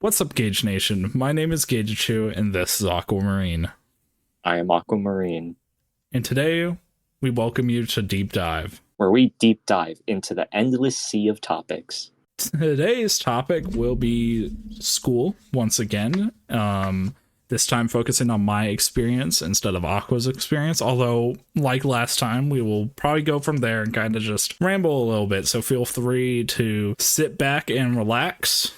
What's up, Gage Nation? My name is Gage Chu, and this is Aquamarine. I am Aquamarine, And today, we welcome you to Deep Dive. where we deep dive into the endless sea of topics. Today's topic will be school, once again. This time focusing on my experience instead of Aqua's experience. Although, like last time, we will probably go from there and kind of just ramble a little bit. So feel free to sit back and relax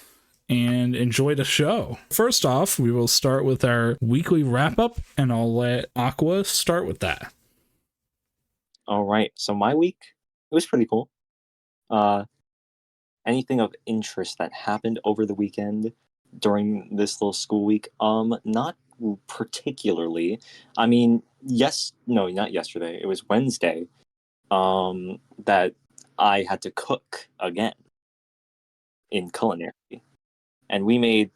and enjoy the show. First off, we will start with our weekly wrap up, and I'll let Aqua start with that. All right, so my week, it was pretty cool. Anything of interest that happened over the weekend during this little school week? Not particularly. I mean, no, not yesterday. It was Wednesday. That I had to cook again in culinary, and we made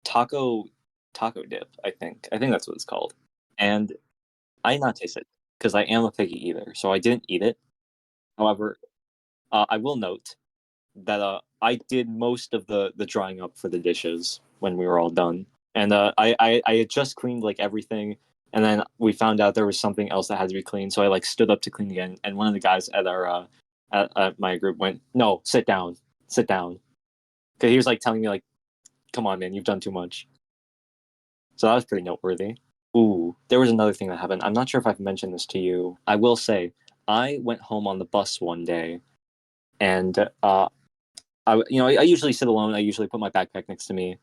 taco dip. I think that's what it's called, and I did not taste it because I am a picky eater, so I didn't eat it. However, I will note that I did most of the drying up for the dishes when we were all done, and I had just cleaned like everything, and then we found out there was something else that had to be cleaned, so I like stood up to clean again, and one of the guys at our at my group went, "No, sit down, sit down," because he was like telling me like, "Come on, man, you've done too much." So that was pretty noteworthy. Ooh, there was another thing that happened. I'm not sure if I've mentioned this to you. I will say, I went home on the bus one day, and I usually sit alone. I usually put my backpack next to me.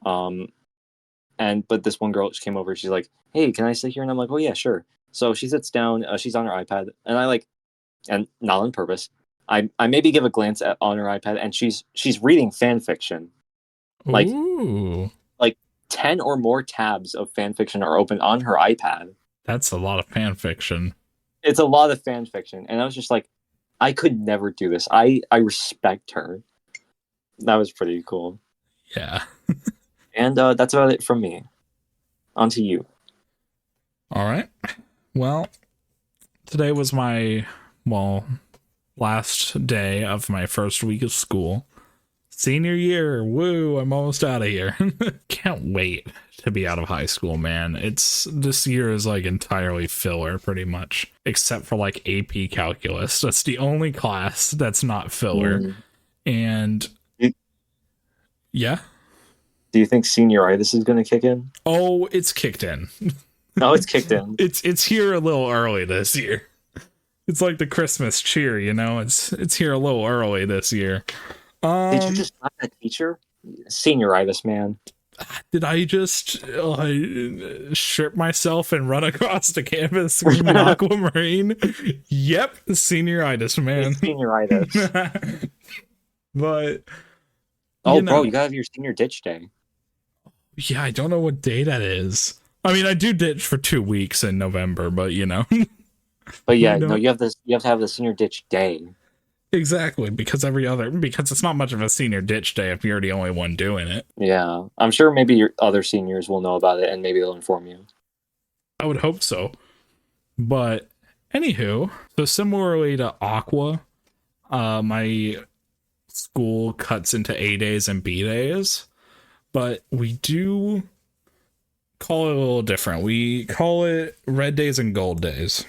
But this one girl, she came over. She's like, "Hey, can I sit here?" And I'm like, "Oh yeah, sure." So she sits down. She's on her iPad, and and not on purpose. I maybe give a glance on her iPad, and she's reading fan fiction. Like Ooh, like 10 or more tabs of fan fiction are open on her iPad. that's a lot of fan fiction. It's a lot of fan fiction, and I was just like, I could never do this. I respect her. That was pretty cool. Yeah. And that's about it from me. On to you. All right. Well, today was my, last day of my first week of school. Senior year. Woo, I'm almost out of here. Can't wait to be out of high school, man. This year is like entirely filler pretty much, except for like AP calculus. That's the only class that's not filler. Mm. And Do, yeah. do you think senioritis is going to kick in? Oh, it's kicked in. Oh, it's kicked in. It's here a little early this year. It's like the Christmas cheer, you know. It's here a little early this year. Did you just not that teacher? Senioritis, man. Did I just strip myself and run across the campus screaming Aquamarine? Yep, senioritis, man. It's senioritis. But Oh, you bro, know, you gotta have your senior ditch day. yeah, I don't know what day that is. I mean, I do ditch for 2 weeks in November, but you know, But yeah, you no, know, you have this. You have to have the senior ditch day. exactly because because it's not much of a senior ditch day if you're the only one doing it. Yeah, I'm sure maybe your other seniors will know about it and maybe they'll inform you. I would hope so. But anywho, so similarly to Aqua, my school cuts into A days and B days, but we do call it a little different. We call it red days and gold days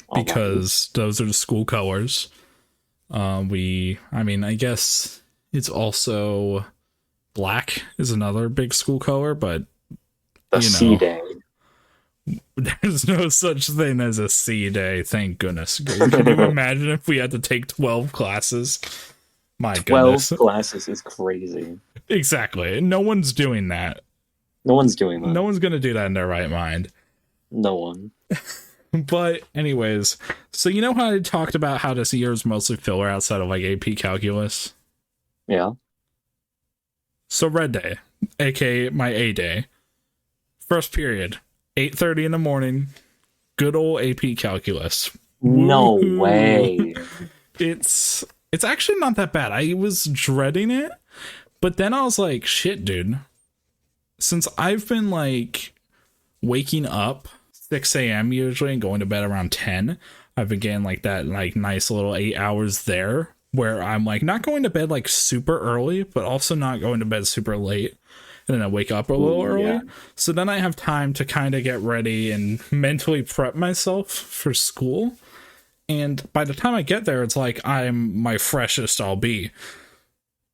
Oh, because those are the school colors. I guess it's also black is another big school color, but the you C know, day. there's no such thing as a C day, thank goodness. Can you imagine if we had to take 12 classes? My 12 goodness. classes is crazy. Exactly. No one's doing that. No one's doing that. No one's going to do that in their right mind. No one. But anyways, so you know how I talked about how this year is mostly filler outside of like AP calculus? Yeah. So red day, aka my A day. First period, 8:30 in the morning. Good old AP calculus. No Woo-hoo. way. It's actually not that bad. I was dreading it, but then I was like, shit, dude. Since I've been like waking up 6 a.m. usually and going to bed around 10, I've been getting like that like nice little 8 hours there where I'm like not going to bed like super early, but also not going to bed super late. And then I wake up a little early. Yeah. So then I have time to kind of get ready and mentally prep myself for school. And by the time I get there, it's like I'm my freshest I'll be.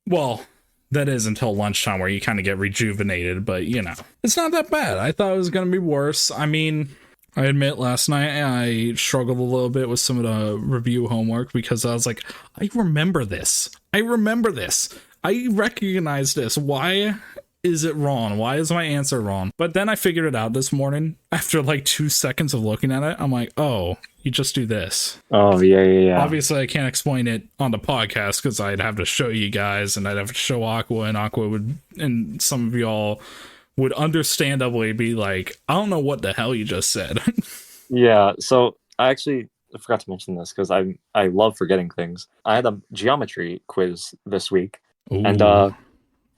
Well, that is until lunchtime where you kind of get rejuvenated, but you know, it's not that bad. I thought it was going to be worse. I mean, I admit last night I struggled a little bit with some of the review homework because I was like, I remember this. I recognize this. Why is it wrong? Why is my answer wrong? But then I figured it out this morning after like 2 seconds of looking at it. I'm like, oh, you just do this. Oh, yeah. Obviously, I can't explain it on the podcast because I'd have to show you guys and I'd have to show Aqua, and Aqua would, and some of y'all would understandably be like, I don't know what the hell you just said. Yeah, so I forgot to mention this because I love forgetting things. I had a geometry quiz this week, Ooh. and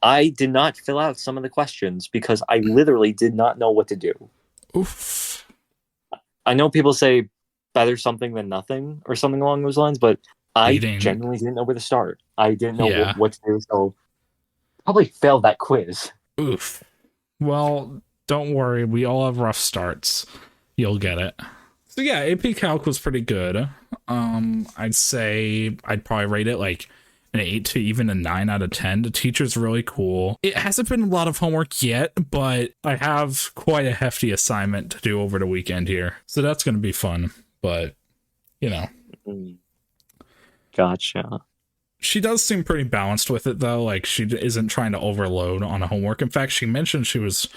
I did not fill out some of the questions because I literally did not know what to do. Oof. I know people say better something than nothing or something along those lines, but I genuinely didn't know where to start. I didn't know what to do, so probably failed that quiz. Oof. Well, don't worry. We all have rough starts. You'll get it. So yeah, AP Calc was pretty good. I'd say I'd probably rate it like an 8 to even a 9 out of 10. The teacher's really cool. It hasn't been a lot of homework yet, but I have quite a hefty assignment to do over the weekend here. So that's going to be fun, but you know. Gotcha. She does seem pretty balanced with it, though. Like, she isn't trying to overload on a homework. In fact, she mentioned she was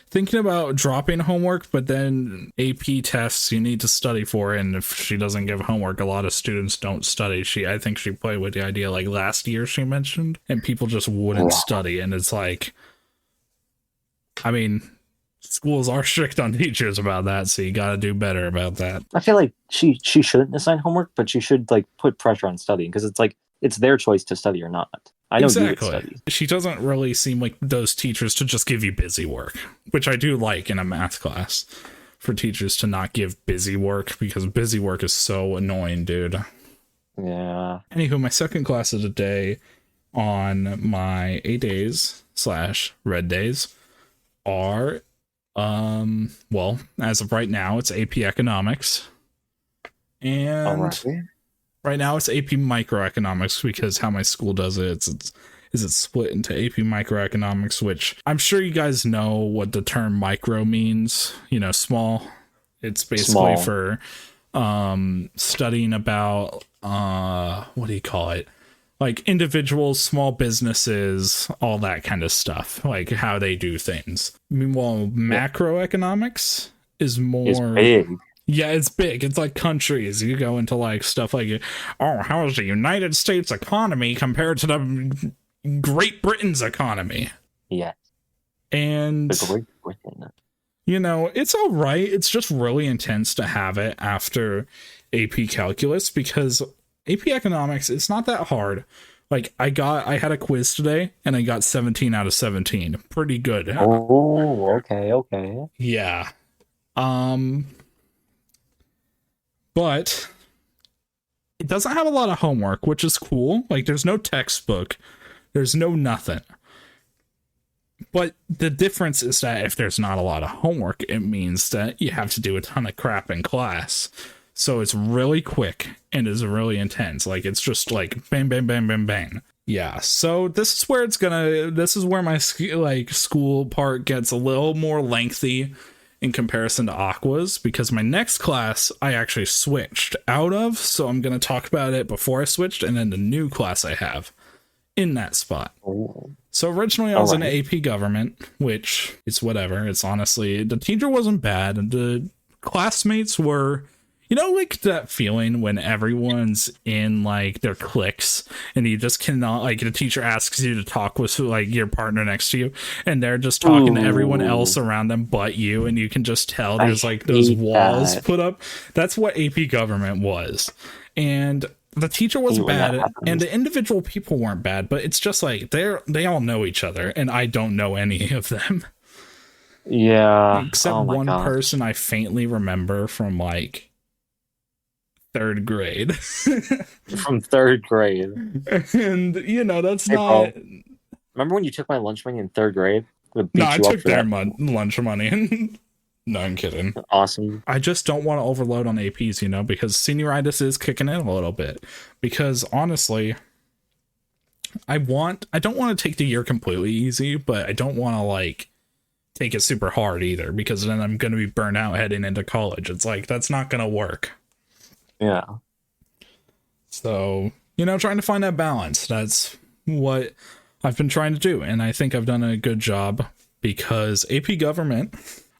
thinking about dropping homework, but then AP tests you need to study for, and if she doesn't give homework, a lot of students don't study. I think she played with the idea, like, last year she mentioned, and people just wouldn't study, and it's like, I mean, schools are strict on teachers about that, so you gotta do better about that. I feel like she shouldn't assign homework, but she should, like, put pressure on studying, because it's like, it's their choice to study or not. I know you would study. She doesn't really seem like those teachers to just give you busy work, which I do like in a math class, for teachers to not give busy work, because busy work is so annoying, dude. Yeah. Anywho, my second class of the day on my A days / red days are, well, as of right now, it's AP Economics. And right now it's AP Microeconomics, because how my school does it, it's split into AP Microeconomics, which I'm sure you guys know what the term micro means, you know, small. It's basically for studying about, what do you call it? Like individuals, small businesses, all that kind of stuff, like how they do things. Meanwhile, macroeconomics is more... It's big. Yeah, it's big. It's like countries. You go into like stuff like, oh, how is the United States economy compared to the Great Britain's economy? Yeah. And, the Great Britain. You know, it's all right. It's just really intense to have it after AP Calculus, because AP Economics, it's not that hard. Like, I had a quiz today, and I got 17 out of 17. Pretty good. Oh, okay. Yeah. But it doesn't have a lot of homework, which is cool. Like, there's no textbook. There's no nothing. But the difference is that if there's not a lot of homework, it means that you have to do a ton of crap in class. So it's really quick and is really intense. Like, it's just like bang, bang, bang, bang, bang. Yeah, so this is where my school part gets a little more lengthy in comparison to Aqua's, because my next class I actually switched out of, so I'm going to talk about it before I switched, and then the new class I have in that spot. So originally I was in AP Government, which is whatever. It's honestly, the teacher wasn't bad. The classmates were, you know, like that feeling when everyone's in like their cliques and you just cannot, like, the teacher asks you to talk with like your partner next to you and they're just talking to everyone else around them but you, and you can just tell there's like those walls put up. That's what AP Government was. And the teacher wasn't bad and the individual people weren't bad, but it's just like they all know each other and I don't know any of them. Yeah. Except one person I faintly remember from like third grade. From third grade. And, that's Hey, not. bro. Remember when you took my lunch money in third grade? Would No, beat I you up took for their that. lunch money. No, I'm kidding. Awesome. I just don't want to overload on APs, because senioritis is kicking in a little bit. Because honestly, I don't want to take the year completely easy, but I don't want to like take it super hard either, because then I'm going to be burnt out heading into college. It's like, that's not going to work. Yeah. So, trying to find that balance. That's what I've been trying to do. And I think I've done a good job, because AP government,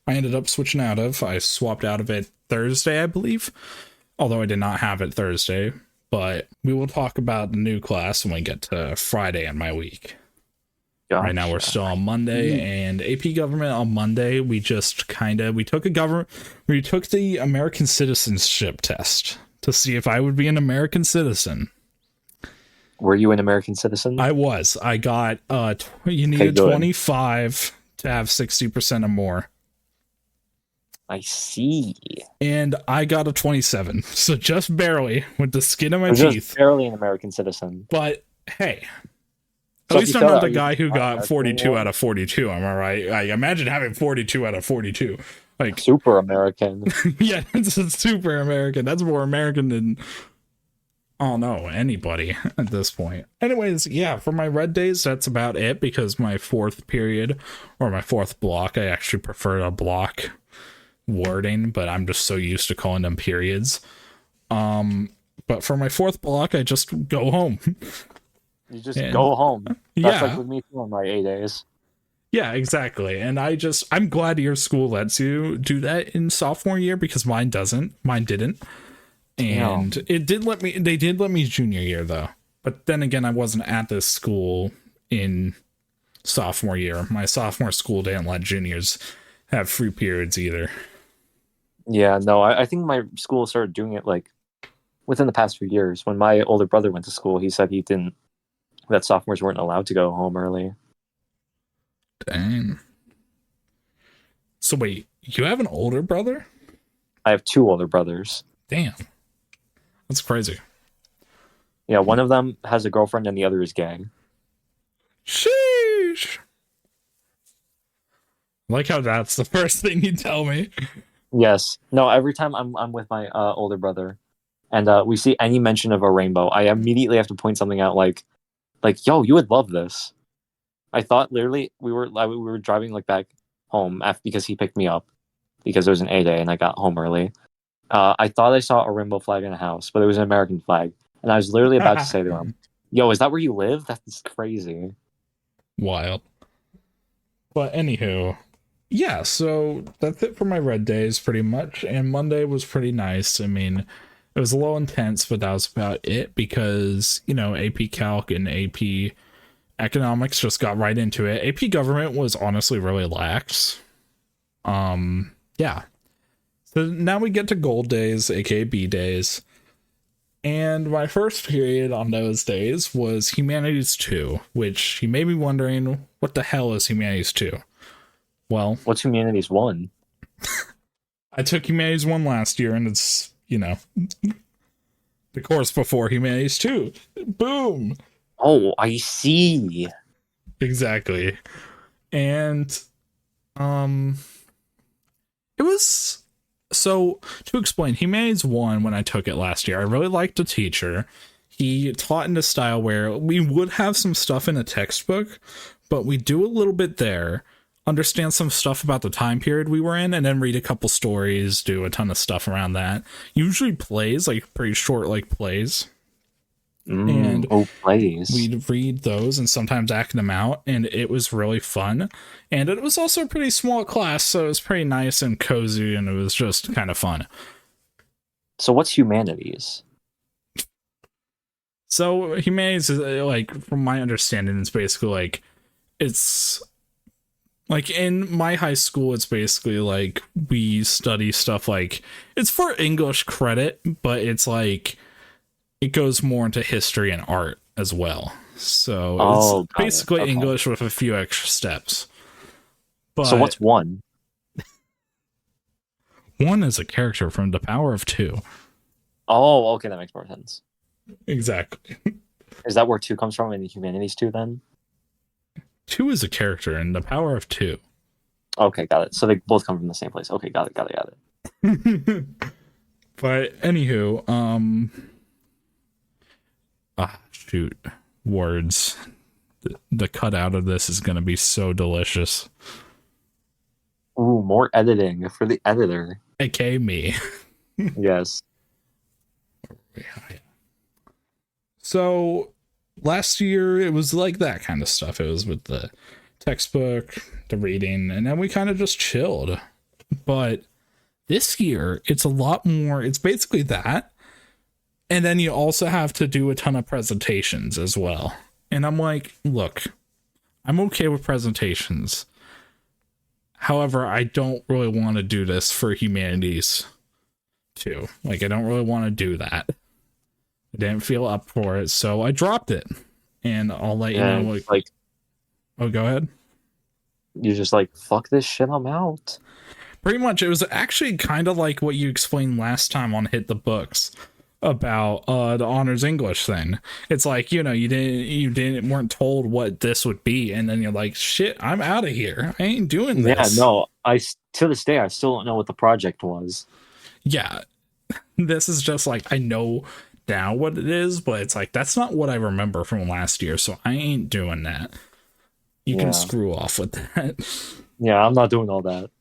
I ended up switching out of. I swapped out of it Thursday, I believe. Although I did not have it Thursday. But we will talk about the new class when we get to Friday in my week. Gotcha. Right now we're still on Monday, and AP government on Monday, we just we took the American citizenship test to see if I would be an American citizen. Were you an American citizen? I was. I got you needed 25 to have 60% or more. I see. And I got a 27, so just barely, with the skin of my teeth. Just barely an American citizen. But hey, at least I'm not the guy who got 42 out of 42. Am I right? I imagine having 42 out of 42. Like super American. Yeah, it's a super American. That's more American than anybody at this point. Anyways, yeah, for my red days, that's about it, because my fourth period or my fourth block, I actually prefer a block wording, but I'm just so used to calling them periods. But for my fourth block, I just go home. You just go home. That's like with me too on my A days. Yeah, exactly. And I'm glad your school lets you do that in sophomore year, because mine doesn't. Mine didn't. And they did let me junior year though. But then again, I wasn't at this school in sophomore year. My sophomore school didn't let juniors have free periods either. Yeah, no, I think my school started doing it like within the past few years. When my older brother went to school, he said that sophomores weren't allowed to go home early. Dang. So wait, you have an older brother? I have two older brothers. Damn. That's crazy. Yeah, one of them has a girlfriend and the other is gay. Sheesh. Like how that's the first thing you tell me. Yes. No, every time I'm with my older brother and we see any mention of a rainbow, I immediately have to point something out like, yo, you would love this. I thought literally we were driving like back home because he picked me up because it was an A day and I got home early. I thought I saw a rainbow flag in a house, but it was an American flag. And I was literally about to say to him, yo, is that where you live? That's crazy. Wild. But anywho, yeah, so that's it for my red days pretty much. And Monday was pretty nice. I mean, it was a little intense, but that was about it, because, AP Calc and AP Economics just got right into it. AP Government was honestly really lax. Yeah. So now we get to gold days, aka B days. And my first period on those days was Humanities 2, which you may be wondering, what the hell is Humanities 2? Well, what's Humanities 1? I took Humanities 1 last year, and it's, the course before Humanities 2. Boom! Oh, I see. Exactly. And, it was... So, to explain, Humanities 1, when I took it last year, I really liked the teacher. He taught in a style where we would have some stuff in a textbook, but we do a little bit there, understand some stuff about the time period we were in, and then read a couple stories, do a ton of stuff around that. Usually plays, like pretty short, like plays. Plays. We'd read those and sometimes act them out, and it was really fun. And it was also a pretty small class, so it was pretty nice and cozy, and it was just kind of fun. So what's Humanities? So Humanities is, like, from my understanding, it's basically like, it's like in my high school, it's basically like we study stuff like, it's for English credit, but it's like, it goes more into history and art as well. So it's basically English with a few extra steps. But so what's 1? 1 is a character from The Power of Two. Oh, okay, that makes more sense. Exactly. Is that where two comes from in the humanities two then? Two is a character, and the power of two. Okay, got it. So they both come from the same place. Okay, got it, got it, got it. But anywho, shoot, words. The cutout of this is gonna be so delicious. Ooh, more editing for the editor. AKA me. Yes. So last year it was like that kind of stuff. It was with the textbook, the reading, and then we kind of just chilled. But this year it's a lot more. It's basically that. And then you also have to do a ton of presentations as well. And I'm like, look, I'm okay with presentations. However, I don't really want to do this for humanities too. Like, I don't really want to do that. I didn't feel up for it, so I dropped it. And I'll let you know. Like, oh, go ahead. You're just like, fuck this shit, I'm out. Pretty much, it was actually kind of like what you explained last time on Hit the Books about the honors English thing. It's like, you weren't told what this would be, and then you're like, shit, I'm out of here. I ain't doing this. Yeah, no, to this day I still don't know what the project was. Yeah, this is just like, I know now what it is, but it's like, that's not what I remember from last year, so I ain't doing that. You can screw off with that. Yeah, I'm not doing all that.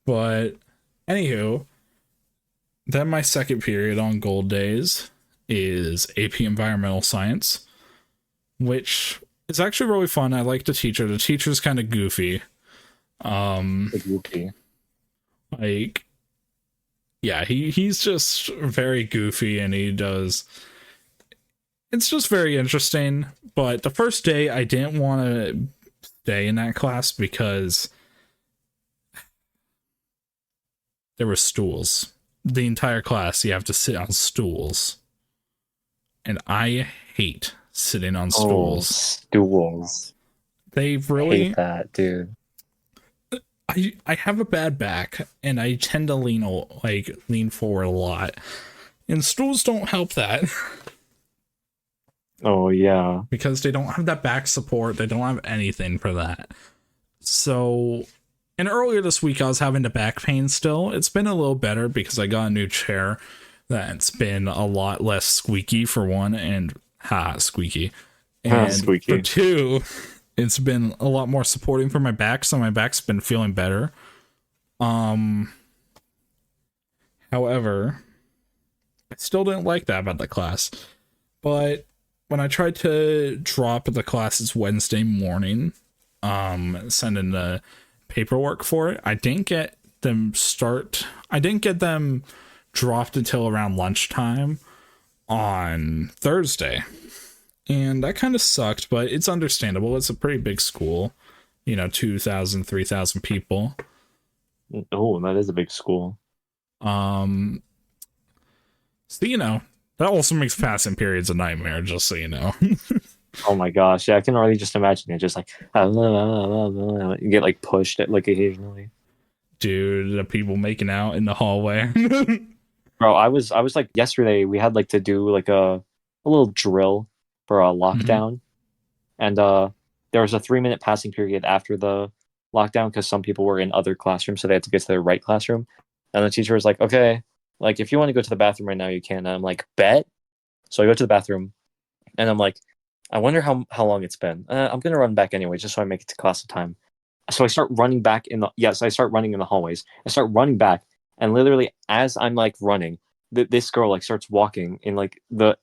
But anywho, then my second period on Gold Days is AP Environmental Science, which is actually really fun. I like the teacher. The teacher's kind of goofy. Goofy. Like, yeah, he's just very goofy, and it's just very interesting. But the first day I didn't want to stay in that class because there were stools. The entire class, you have to sit on stools. And I hate sitting on stools. Stools. They really hate that, dude. I have a bad back, and I tend to lean forward a lot. And stools don't help that. Oh, yeah. Because they don't have that back support. They don't have anything for that. So, and earlier this week, I was having the back pain still. It's been a little better because I got a new chair that's been a lot less squeaky, for one, and squeaky. And squeaky. For two, it's been a lot more supporting for my back, so my back's been feeling better. However, I still didn't like that about the class. But when I tried to drop the classes Wednesday morning, send in the paperwork for it, I didn't get them dropped until around lunchtime on Thursday. And that kind of sucked, but it's understandable. It's a pretty big school, 2,000, 3,000 people. Oh, that is a big school. So, that also makes passing periods a nightmare, just so you know. Oh my gosh, yeah, I can already just imagine it, just like, you get like pushed at like occasionally. Dude, the people making out in the hallway. Bro, I was like, yesterday we had like to do like a little drill for a lockdown. And there was a 3-minute passing period after the lockdown because some people were in other classrooms, so they had to get to their right classroom. And the teacher was like, okay, like if you want to go to the bathroom right now, you can. And I'm like, bet. So I go to the bathroom, and I'm like, I wonder how long it's been. I'm gonna run back anyway, just so I make it to class on time. So I start running back I start running in the hallways. I start running back, and literally as I'm like running, this girl like starts walking in like the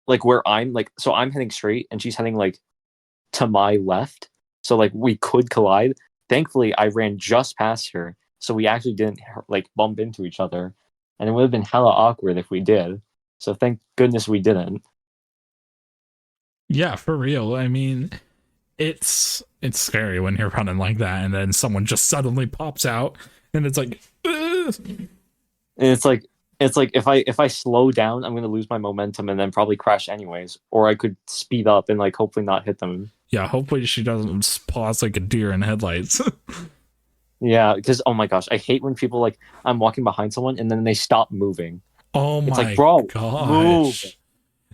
like where I'm like, so I'm heading straight and she's heading like to my left. So like we could collide. Thankfully, I ran just past her, so we actually didn't like bump into each other, and it would have been hella awkward if we did. So thank goodness we didn't. Yeah, for real. I mean, it's scary when you're running like that, and then someone just suddenly pops out, and it's like, and it's like if I slow down, I'm gonna lose my momentum and then probably crash anyways. Or I could speed up and like hopefully not hit them. Yeah, hopefully she doesn't pause like a deer in headlights. Yeah, because oh my gosh, I hate when people like I'm walking behind someone and then they stop moving. Oh It's like, my bro, move. gosh.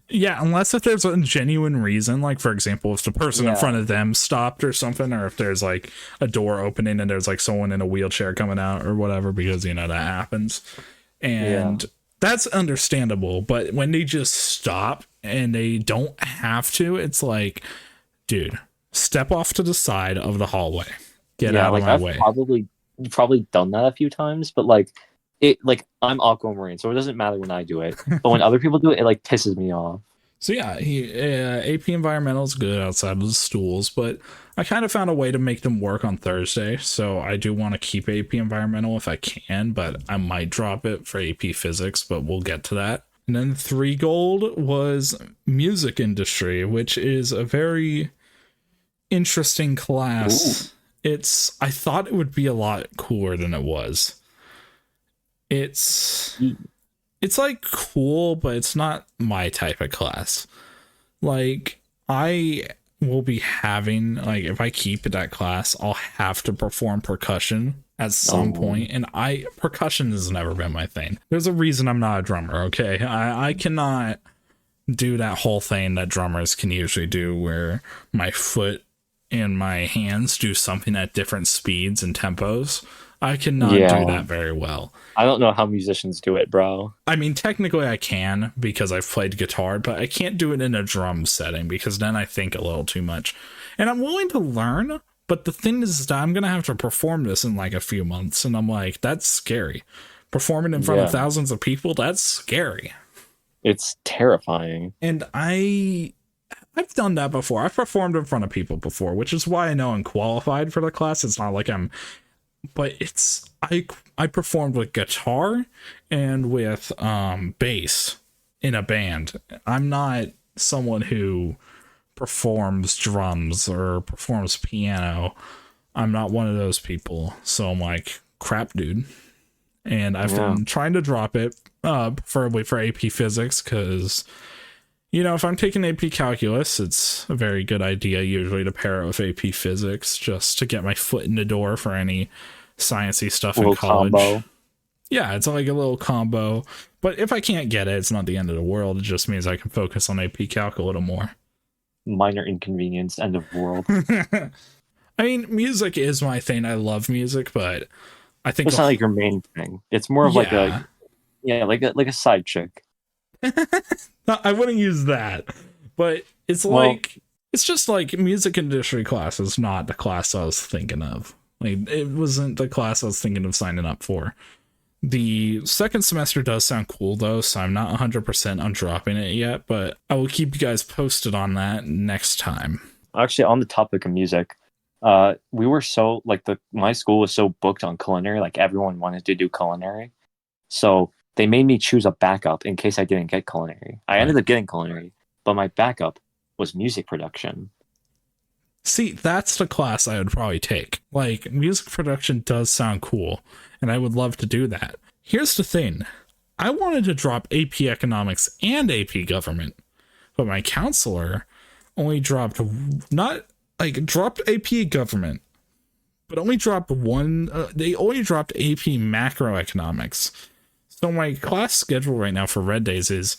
Yeah, unless if there's a genuine reason, like for example, if the person in front Yeah, of them stopped or something, or if there's like a door opening and there's like someone in a wheelchair coming out or whatever, because you know that happens. yeah, And that's understandable, but when they just stop and they don't have to, it's like, dude, step off to the side of the hallway. Get yeah. out of Like my I've way. probably done that a few times, but like like I'm aquamarine, so it doesn't matter when I do it. But when other people do it, it like pisses me off. So yeah, AP Environmental is good outside of the stools, but I kind of found a way to make them work on Thursday. So I do want to keep AP Environmental if I can, but I might drop it for AP Physics, but we'll get to that. And then 3 gold was Music Industry, which is a very interesting Ooh. class. I thought it would be a lot cooler than it was. It's it's like cool, but it's not my type of class. Like I will be having, like, if I keep that class, I'll have to perform percussion at some Oh, point, and percussion has never been my thing. There's a reason I'm not a drummer. Okay, I cannot do that whole thing that drummers can usually do, where my foot and my hands do something at different speeds and tempos. I cannot do yeah. that very well. I don't know how musicians do it, bro. I mean, technically I can because I've played guitar, but I can't do it in a drum setting because then I think a little too much. And I'm willing to learn, but the thing is that I'm going to have to perform this in like a few months. And I'm like, that's scary. Performing in front of Yeah, thousands of people, that's scary. it's terrifying. And I've done that before. I've performed in front of people before, which is why I know I'm qualified for the class. It's not like I'm, but it's I performed with guitar and with bass in a band. I'm not someone who performs drums or performs piano. I'm not one of those people. So I'm like, crap, dude. And I've Yeah. been trying to drop it, preferably for AP Physics, because you know, if I'm taking AP Calculus, it's a very good idea usually to pair it with AP Physics just to get my foot in the door for any sciencey stuff in Little college. combo. Yeah, it's like a little combo. But if I can't get it, it's not the end of the world. It just means I can focus on AP Calc a little more. Minor inconvenience, end of world. I mean, music is my thing. I love music, but I think It's not like your main thing. It's more of like yeah. like a side chick. No, I wouldn't use that. But it's Well, like it's just like music industry class is not the class I was thinking of. Like it wasn't the class I was thinking of signing up for. The second semester does sound cool though, so I'm not 100% on dropping it yet, but I will keep you guys posted on that next time. actually, on the topic of music, we were so like the my school was so booked on culinary, like everyone wanted to do culinary, so they made me choose a backup in case I didn't get culinary. I Right. ended up getting culinary, but my backup was music production. See, that's the class I would probably take. Like, music production does sound cool, and I would love to do that. Here's the thing. I wanted to drop AP Economics and AP Government, but my counselor only dropped not like dropped AP Government, but only dropped one. They only dropped AP Macroeconomics. So my class schedule right now for Red Days is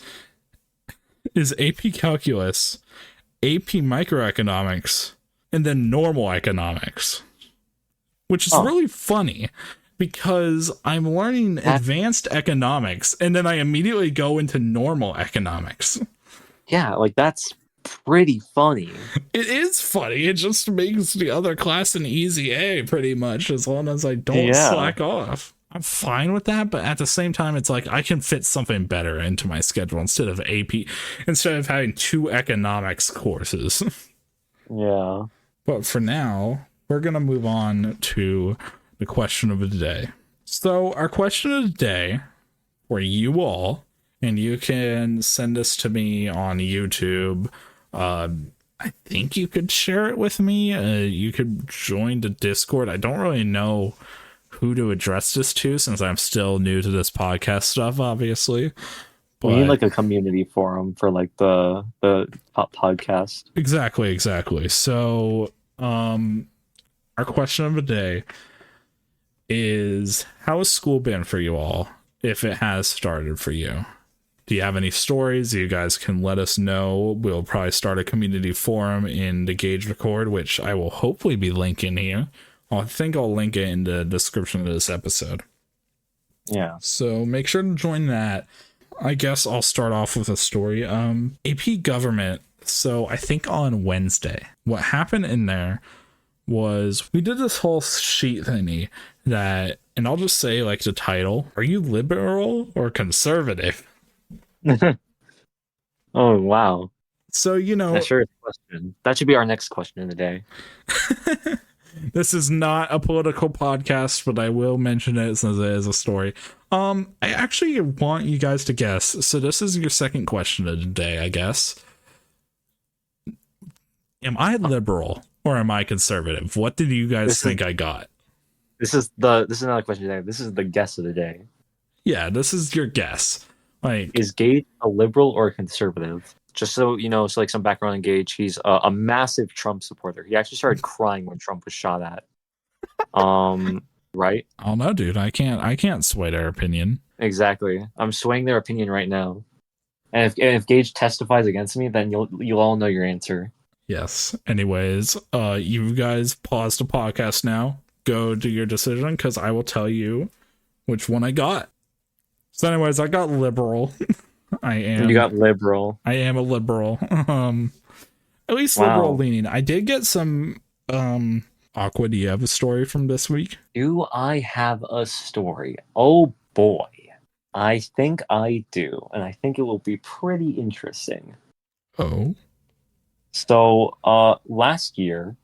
AP Calculus, AP Microeconomics, and then Normal Economics, which is Oh, really funny because I'm learning advanced economics and then I immediately go into normal economics. yeah, like that's pretty funny. It is funny. It just makes the other class an easy A pretty much, as long as I don't Yeah, slack off. I'm fine with that, but at the same time, it's like I can fit something better into my schedule instead of AP, instead of having 2 economics courses. yeah. But for now, we're going to move on to the question of the day. So, our question of the day for you all, and you can send this to me on YouTube. I think you could share it with me. You could join the Discord. I don't really know who to address this to since I'm still new to this podcast stuff, obviously. We need But like a community forum for like the podcast. exactly. So, our question of the day is, how has school been for you all? if it has started for you. Do you have any stories? You guys can let us know. We'll probably start a community forum in the Gage Record, which I will hopefully be linking here. I think I'll link it in the description of this episode. Yeah. So make sure to join that. I guess I'll start off with a story. AP Government. So I think on Wednesday, what happened in there was we did this whole sheet thingy that, and I'll just say like the title, are you liberal or conservative? Oh, wow. So, That's your question. That should be our next question of the day. this is not a political podcast, but I will mention it since it is a story. I actually want you guys to guess. So this is your second question of the day, I guess. Am I liberal or am I conservative? What did you guys think I got? This is not a question today. This is the guess of the day. Yeah, this is your guess. Like, is Gage a liberal or a conservative? Just so you know, so like some background on Gage, he's a massive Trump supporter. He actually started crying when Trump was shot at. Right? I don't know, dude. I can't sway their opinion. Exactly. I'm swaying their opinion right now. And if Gage testifies against me, then you'll all know your answer. Yes. Anyways, you guys pause the podcast now. Go do your decision because I will tell you which one I got. So, anyways, I got liberal. You got liberal. I am a liberal. At least liberal leaning. I did get some. Aqua, do you have a story from this week? Do I have a story? Oh boy, I think I do, and I think it will be pretty interesting. Oh. So, last year,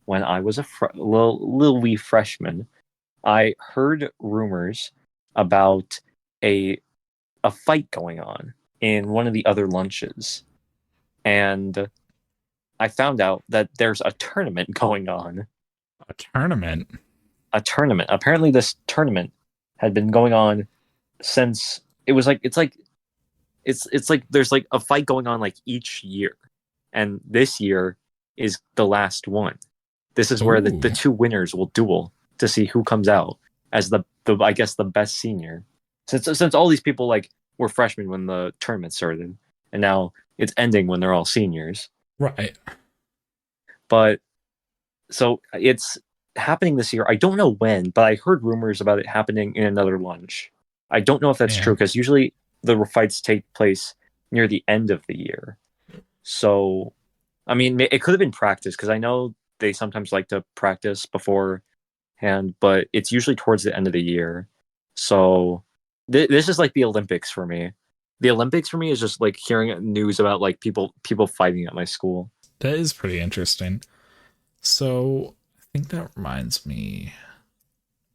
when I was a little wee freshman, I heard rumors about a fight going on in one of the other lunches, and I found out that there's a tournament going on. A tournament. Apparently, this tournament had been going on since it's like there's like a fight going on like each year, and this year is the last one. This is where the two winners will duel to see who comes out as the I guess the best senior. Since all these people like were freshmen when the tournament started, and now it's ending when they're all seniors. Right. But so it's happening this year. I don't know when, but I heard rumors about it happening in another lunch. I don't know if that's true because usually the fights take place near the end of the year. So, I mean, it could have been practice because I know they sometimes like to practice beforehand, but it's usually towards the end of the year. So this is like the Olympics for me. The Olympics for me is just like hearing news about like people fighting at my school. That is pretty interesting. So I think that reminds me.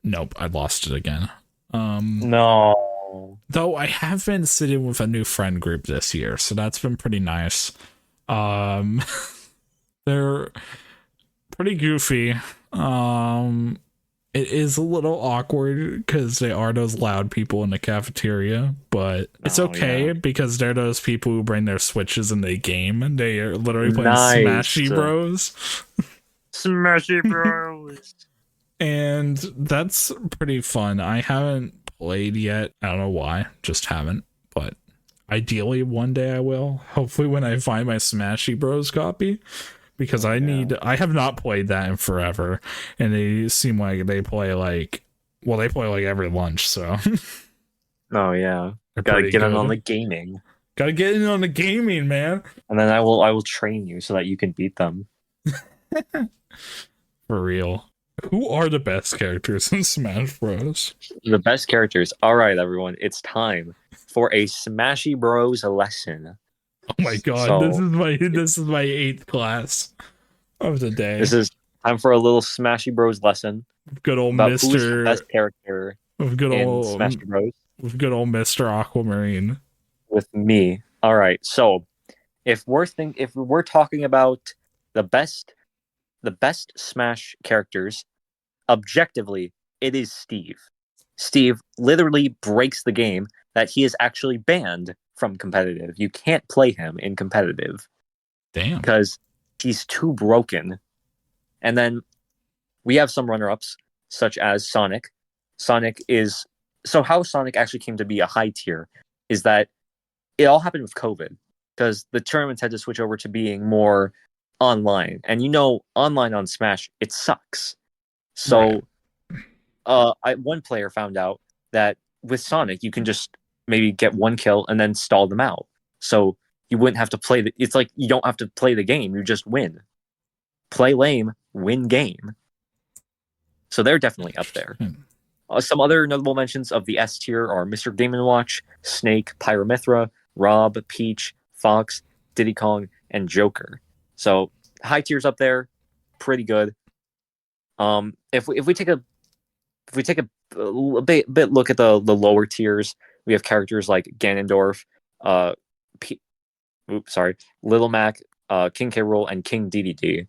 Nope, I lost it again. No. Though I have been sitting with a new friend group this year, so that's been pretty nice. They're pretty goofy. It is a little awkward because they are those loud people in the cafeteria, but it's okay because they're those people who bring their Switches in the game and they are literally playing Smashy Bros. Smashy Bros. And that's pretty fun. I haven't played yet. I don't know why, just haven't. But ideally one day I will. Hopefully when I find my Smashy Bros copy. Because I have not played that in forever. And they seem like they play like every lunch, so. Oh, yeah. Gotta get in on the gaming. Gotta get in on the gaming, man. And then I will train you so that you can beat them. For real. Who are the best characters in Smash Bros? The best characters. All right, everyone. It's time for a Smashy Bros lesson. Oh my god, so, this is my 8th class of the day. This is time for a little Smashy Bros lesson. Good old Mr. Who's the best character in Smashy Bros? With good old Mr. Aquamarine. With me. All right. So, if we're talking about the best Smash characters, objectively, it is Steve. Steve literally breaks the game that he is actually banned from competitive. You can't play him in competitive. Damn. Because he's too broken. And then we have some runner-ups, such as Sonic. Sonic is so how Sonic actually came to be a high tier is that it all happened with COVID, because the tournaments had to switch over to being more online, and online on Smash, it sucks. So one player found out that with Sonic you can just maybe get one kill and then stall them out, so you wouldn't have to play it's like you don't have to play the game, you just win. Play lame, win game. So they're definitely up there. Some other notable mentions of the S tier are Mr. Game & Watch, Snake, Pyromithra, Rob, Peach, Fox, Diddy Kong, and Joker. So high tiers up there, pretty good. If we take a bit look at the lower tiers, we have characters like Ganondorf, Little Mac, King K. Rool, and King DDD.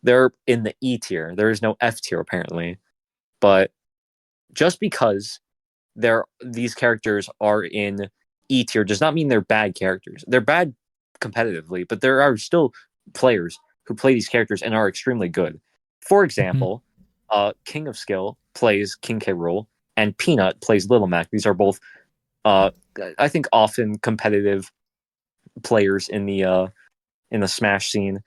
They're in the E tier. There is no F tier apparently, but just because these characters are in E tier does not mean they're bad characters. They're bad competitively, but there are still players who play these characters and are extremely good. For example, King of Skill plays King K. Rool, and Peanut plays Little Mac. These are both, I think, often competitive players in the Smash scene.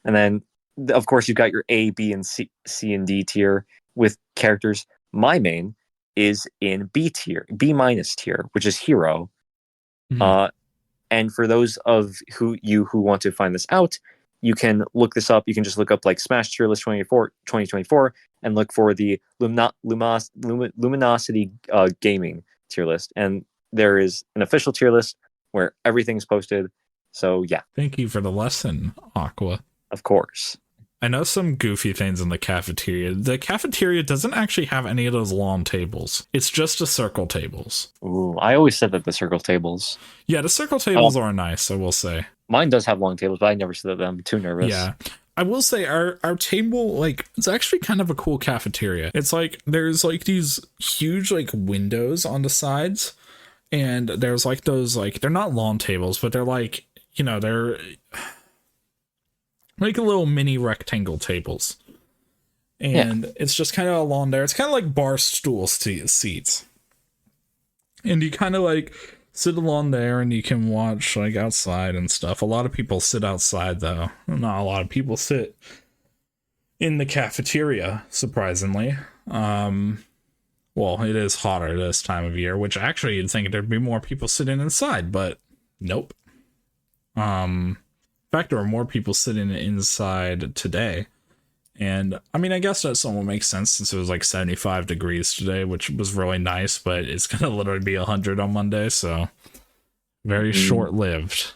And then, of course, you've got your A, B, and C and D tier with characters. My main is in B tier, B- tier, which is Hero. And for those of who want to find this out, you can look this up. You can just look up like Smash Tier List 2024 and look for the Luminosity Gaming tier list. And there is an official tier list where everything's posted. So yeah. Thank you for the lesson, Aqua. Of course. I know some goofy things in the cafeteria. The cafeteria doesn't actually have any of those long tables. It's just the circle tables. Ooh, I always said that the circle tables. Yeah, the circle tables are nice, I will say. Mine does have long tables, but I never sit at them. I'm too nervous. Yeah. I will say our table, like, it's actually kind of a cool cafeteria. It's like there's like these huge like windows on the sides, and there's like those, like, they're not long tables, but they're like, they're like a little mini rectangle tables, and it's just kind of along there. It's kind of like bar stool seats, and you kind of like sit along there and you can watch like outside and stuff. A lot of people sit outside though. Not a lot of people sit in the cafeteria, surprisingly. Well, it is hotter this time of year, which actually you'd think there'd be more people sitting inside, but nope. In fact, there were more people sitting inside today. And I mean, I guess that somewhat makes sense since it was like 75 degrees today, which was really nice, but it's going to literally be 100 on Monday. So very short-lived.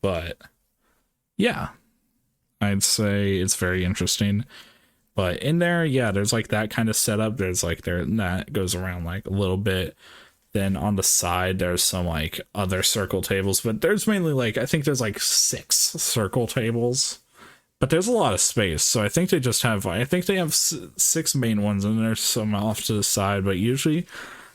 But yeah, I'd say it's very interesting. But in there, yeah, there's like that kind of setup. There's like that goes around like a little bit. Then on the side, there's some like other circle tables, but there's mainly like, I think there's like 6 circle tables, but there's a lot of space. So I think they have 6 main ones, and there's some off to the side, but usually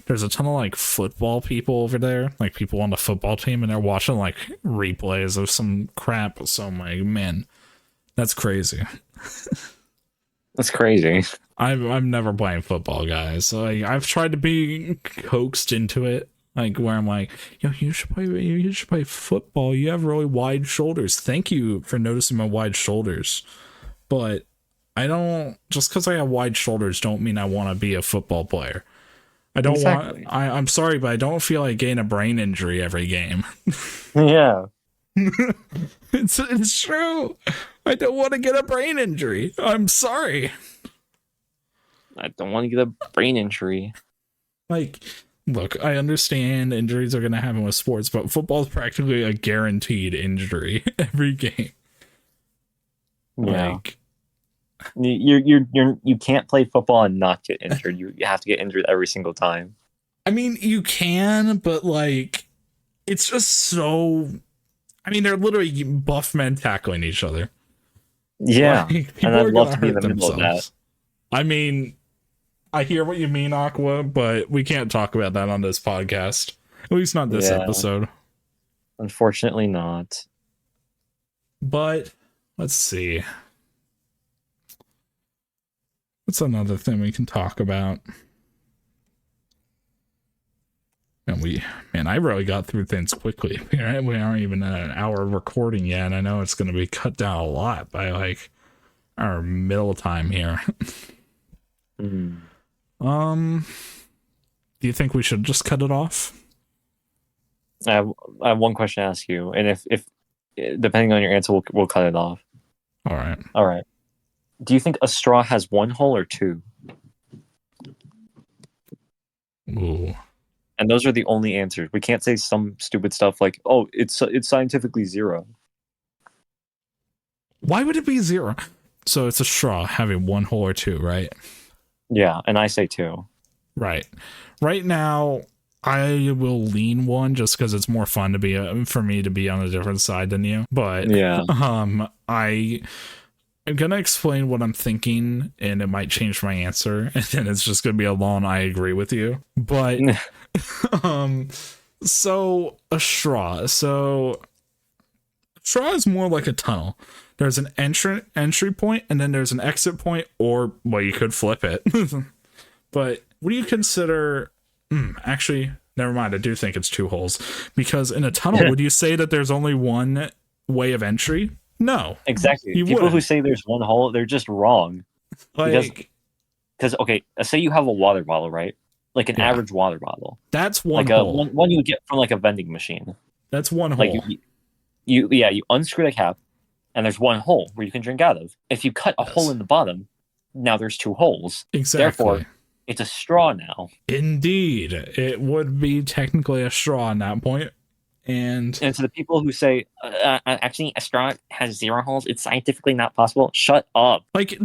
there's a ton of like football people over there, like people on the football team, and they're watching like replays of some crap. So I'm like, man, that's crazy. That's crazy. I'm never playing football, guys. So I've tried to be coaxed into it, like where I'm like, you should play football. You have really wide shoulders. Thank you for noticing my wide shoulders, but I don't. Just because I have wide shoulders, don't mean I want to be a football player. I don't want. I'm sorry, but I don't feel like getting a brain injury every game. Yeah, it's true. I don't want to get a brain injury. I'm sorry. I don't want to get a brain injury. Like, look, I understand injuries are going to happen with sports, but football is practically a guaranteed injury every game. Yeah. Like, you can't play football and not get injured. You have to get injured every single time. I mean, you can, but like, it's just so. I mean, they're literally buff men tackling each other. Yeah, like, and I'd love to be in the middle of that. I mean, I hear what you mean, Aqua, but we can't talk about that on this podcast. At least not this episode. Unfortunately not. But, let's see. What's another thing we can talk about? I really got through things quickly. We aren't even at an hour of recording yet, and I know it's going to be cut down a lot by like our middle time here. Do you think we should just cut it off? I have one question to ask you, and if depending on your answer, we'll cut it off. All right. Do you think a straw has one hole or two? Ooh. And those are the only answers. We can't say some stupid stuff like, "Oh, it's scientifically 0." Why would it be 0? So it's a straw having one hole or two, right? Yeah, and I say 2. Right. Right now, I will lean 1 just because it's more fun to be for me to be on a different side than you. But yeah, I'm gonna explain what I'm thinking, and it might change my answer, and then it's just gonna be a long "I agree with you." But so a straw. So straw is more like a tunnel. There's an entry point, and then there's an exit point, or well, you could flip it. But what do you consider? Actually, never mind. I do think it's 2 holes, because in a tunnel, would you say that there's only one way of entry? No, exactly. People who say there's one hole, they're just wrong. Because okay, say you have a water bottle, right? Like an average water bottle. That's one like hole. One you would get from like a vending machine. That's one like hole. You unscrew the cap, and there's one hole where you can drink out of. If you cut a hole in the bottom, now there's 2 holes. Exactly. Therefore, it's a straw now. Indeed, it would be technically a straw at that point. And to the people who say, actually, a straw has 0 holes, it's scientifically not possible, shut up. Like,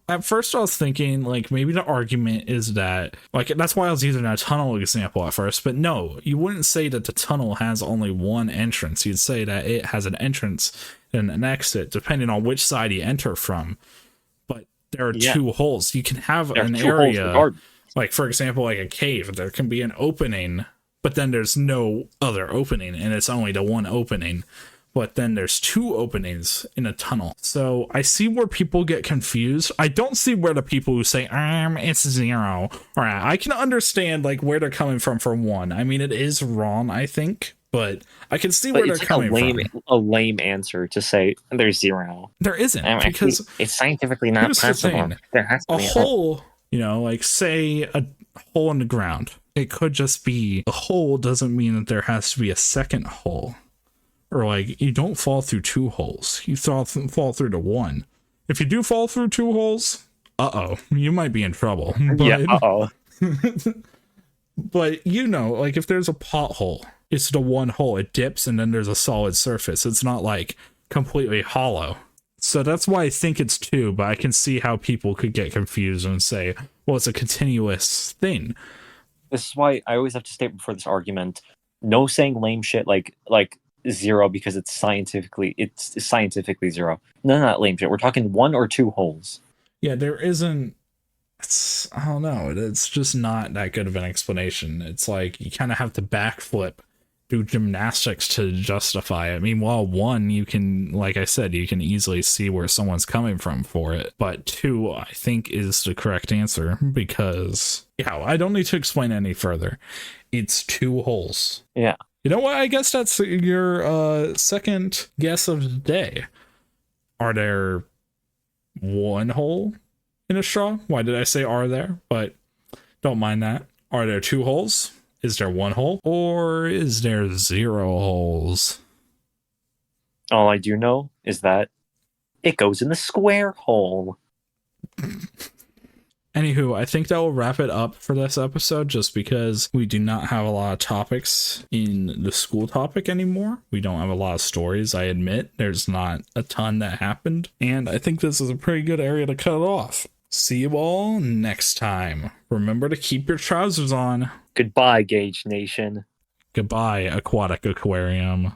at first I was thinking, like, maybe the argument is that, like, that's why I was using a tunnel example at first, but no, you wouldn't say that the tunnel has only one entrance. You'd say that it has an entrance and an exit, depending on which side you enter from. But there are 2 holes. You can have an area, like, for example, like a cave, there can be an opening, but then there's no other opening, and it's only the one opening. But then there's 2 openings in a tunnel. So I see where people get confused. I don't see where the people who say, it's 0. All right, I can understand, like, where they're coming from for 1. I mean, it is wrong, I think, but I can see where they're coming from. A lame answer to say there's 0. There isn't, because it's scientifically not possible. There has to be a hole, like, say a hole in the ground. It could just be a hole, doesn't mean that there has to be a second hole. Or, like, you don't fall through 2 holes. You fall through the 1. If you do fall through 2 holes, you might be in trouble. But, yeah, But, like, if there's a pothole, it's the 1 hole. It dips, and then there's a solid surface. It's not, like, completely hollow. So that's why I think it's 2, but I can see how people could get confused and say, well, it's a continuous thing. This is why I always have to state before this argument, no saying lame shit like 0 because it's scientifically 0. No, not lame shit. We're talking 1 or 2 holes. Yeah, there isn't. I don't know. It's just not that good of an explanation. It's like you kind of have to backflip, do gymnastics to justify it. Meanwhile, 1, you can, like I said, you can easily see where someone's coming from for it. But 2, I think, is the correct answer because, I don't need to explain any further. It's 2 holes. Yeah. You know what? I guess that's your second guess of the day. Are there 1 hole in a straw? Why did I say are there? But don't mind that. Are there 2 holes? Is there 1 hole? Or is there 0 holes? All I do know is that it goes in the square hole. Anywho, I think that will wrap it up for this episode, just because we do not have a lot of topics in the school topic anymore. We don't have a lot of stories, I admit. There's not a ton that happened. And I think this is a pretty good area to cut it off. See you all next time. Remember to keep your trousers on. Goodbye, Gage Nation. Goodbye, Aquatic Aquarium.